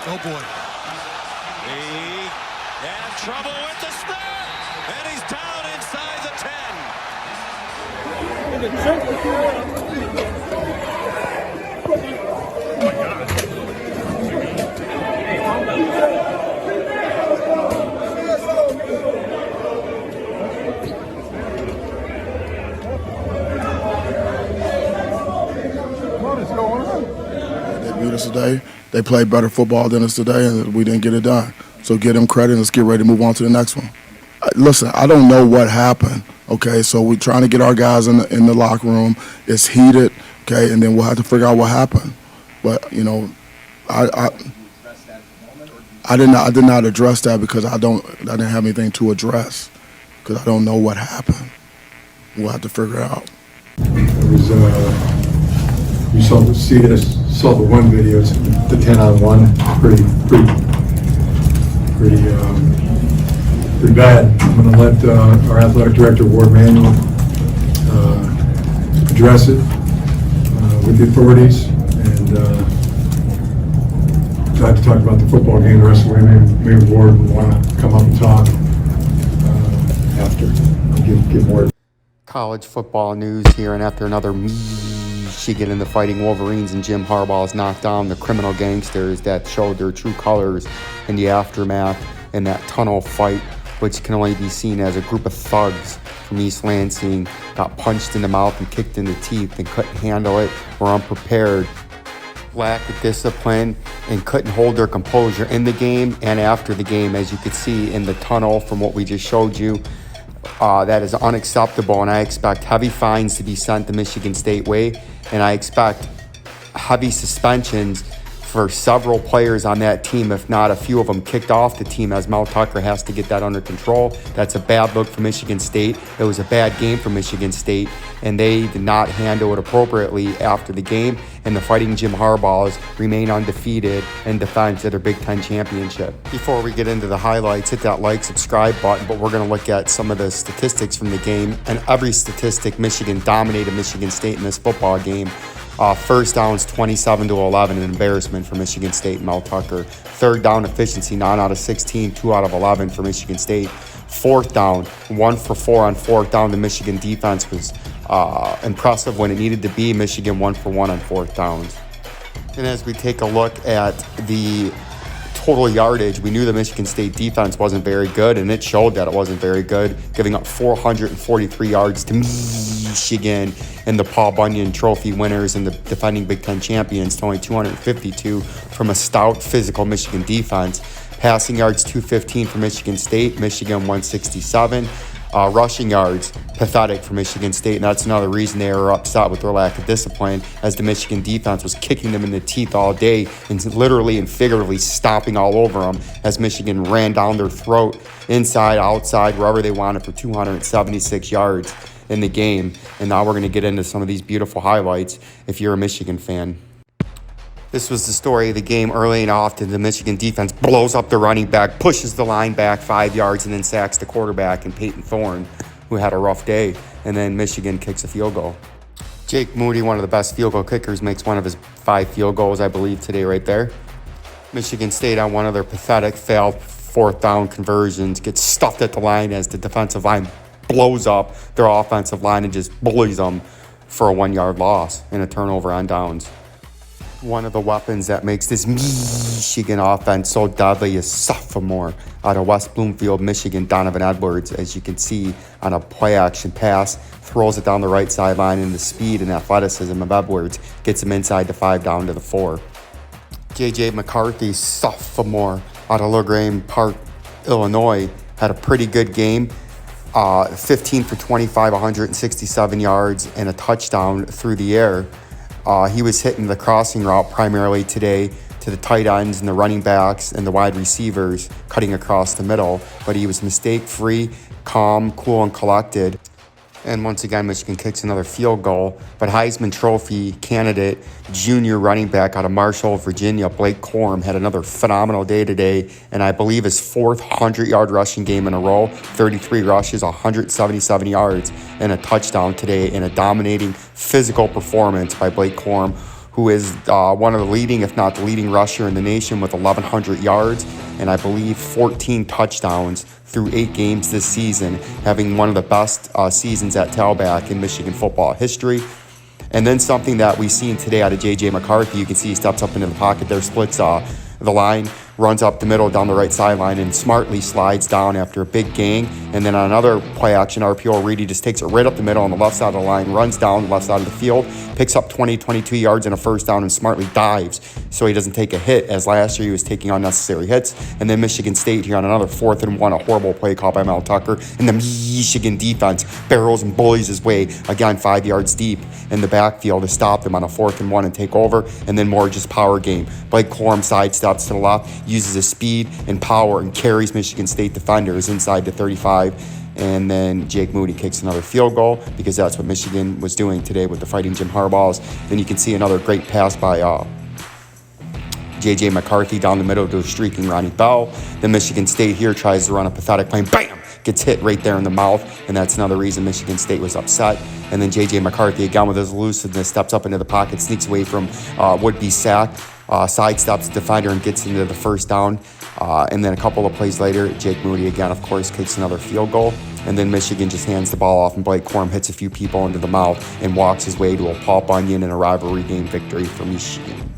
Oh, boy. He had trouble with the snap, and he's down inside the 10. They beat us today. They played better football than us today, and we didn't get it done. So give them credit and let's get ready to move on to the next one. Listen, I don't know what happened, okay? So we're trying to get our guys in the locker room. It's heated, okay? And then we'll have to figure out what happened. But, you know, I did not address that because I didn't have anything to address because I don't know what happened. We'll have to figure it out. It was, you saw the one video, it's the 10-on-1, pretty bad. I'm going to let our athletic director, Ward Manuel, address it with the authorities, and I'd like to talk about the football game the rest of the way. Maybe Ward would want to come up and talk after, give more. College football news here, and after another Michigan and the Fighting Wolverines and Jim Harbaugh has knocked down the criminal gangsters that showed their true colors in the aftermath in that tunnel fight, which can only be seen as a group of thugs from East Lansing got punched in the mouth and kicked in the teeth and couldn't handle it, were unprepared, lack of discipline, and couldn't hold their composure in the game and after the game, as you could see in the tunnel from what we just showed you. That is unacceptable, and I expect heavy fines to be sent the Michigan State way, and I expect heavy suspensions for several players on that team, if not a few of them kicked off the team, as Mel Tucker has to get that under control. That's a bad look for Michigan State. It was a bad game for Michigan State, and they did not handle it appropriately after the game, and the Fighting Jim Harbaughs remain undefeated in defense of their Big Ten championship. Before we get into the highlights, hit that like, subscribe button, but we're going to look at some of the statistics from the game, and every statistic, Michigan dominated Michigan State in this football game. First downs 27-11, an embarrassment for Michigan State and Mel Tucker. Third down efficiency 9 out of 16, 2 out of 11 for Michigan State. Fourth down, 1 for 4 on fourth down. The Michigan defense was impressive when it needed to be. Michigan 1 for 1 on fourth downs. And as we take a look at the total yardage, we knew the Michigan State defense wasn't very good, and it showed that it wasn't very good, giving up 443 yards to Michigan and the Paul Bunyan Trophy winners and the defending Big Ten champions to only 252 from a stout physical Michigan defense. Passing yards 215 for Michigan State, Michigan 167. Rushing yards, pathetic for Michigan State, and that's another reason they were upset with their lack of discipline, as the Michigan defense was kicking them in the teeth all day and literally and figuratively stomping all over them as Michigan ran down their throat, inside, outside, wherever they wanted, for 276 yards in the game. And now we're going to get into some of these beautiful highlights if you're a Michigan fan. This was the story of the game early and often. The Michigan defense blows up the running back, pushes the line back 5 yards, and then sacks the quarterback, and Peyton Thorne, who had a rough day. And then Michigan kicks a field goal. Jake Moody, one of the best field goal kickers, makes one of his 5 field goals, I believe, today right there. Michigan State, on one of their pathetic failed fourth down conversions, gets stuffed at the line as the defensive line blows up their offensive line and just bullies them for a 1-yard loss and a turnover on downs. One of the weapons that makes this Michigan offense so deadly is sophomore out of West Bloomfield, Michigan, Donovan Edwards. As you can see on a play-action pass, throws it down the right sideline, and the speed and athleticism of Edwards gets him inside the 5 down to the 4. JJ McCarthy, sophomore out of LaGrange Park, Illinois, had a pretty good game. 15 for 25, 167 yards, and a touchdown through the air. He was hitting the crossing route primarily today to the tight ends and the running backs and the wide receivers, cutting across the middle, but he was mistake-free, calm, cool, and collected. And once again, Michigan kicks another field goal, but Heisman Trophy candidate, junior running back out of Marshall, Virginia, Blake Corum, had another phenomenal day today, and I believe his 4th 100-yard rushing game in a row, 33 rushes, 177 yards, and a touchdown today in a dominating physical performance by Blake Corum, who is one of the leading, if not the leading rusher in the nation with 1,100 yards and I believe 14 touchdowns through 8 games this season, having one of the best seasons at tailback in Michigan football history. And then something that we've seen today out of JJ McCarthy, you can see he steps up into the pocket there, splits the line, runs up the middle down the right sideline, and smartly slides down after a big gang. And then on another play action RPO read, he just takes it right up the middle on the left side of the line, runs down the left side of the field, picks up 22 yards and a first down, and smartly dives so he doesn't take a hit, as last year he was taking unnecessary hits. And then Michigan State here on another 4th and 1, a horrible play called by Mel Tucker, and the Michigan defense barrels and bullies his way, again 5 yards deep in the backfield to stop them on a 4th and 1 and take over. And then more just power game. Blake Corum sidesteps to the left, uses his speed and power and carries Michigan State defenders inside the 35. And then Jake Moody kicks another field goal, because that's what Michigan was doing today with the Fighting Jim Harbaughs. Then you can see another great pass by JJ McCarthy down the middle to a streaking Ronnie Bell. Then Michigan State here tries to run a pathetic play, bam! Gets hit right there in the mouth, and that's another reason Michigan State was upset. And then JJ McCarthy, again with his elusiveness, steps up into the pocket, sneaks away from would-be sack, sidesteps the defender and gets into the first down. And then a couple of plays later, Jake Moody again, of course, kicks another field goal. And then Michigan just hands the ball off, and Blake Corum hits a few people into the mouth and walks his way to a Paul Bunyan and a rivalry game victory for Michigan.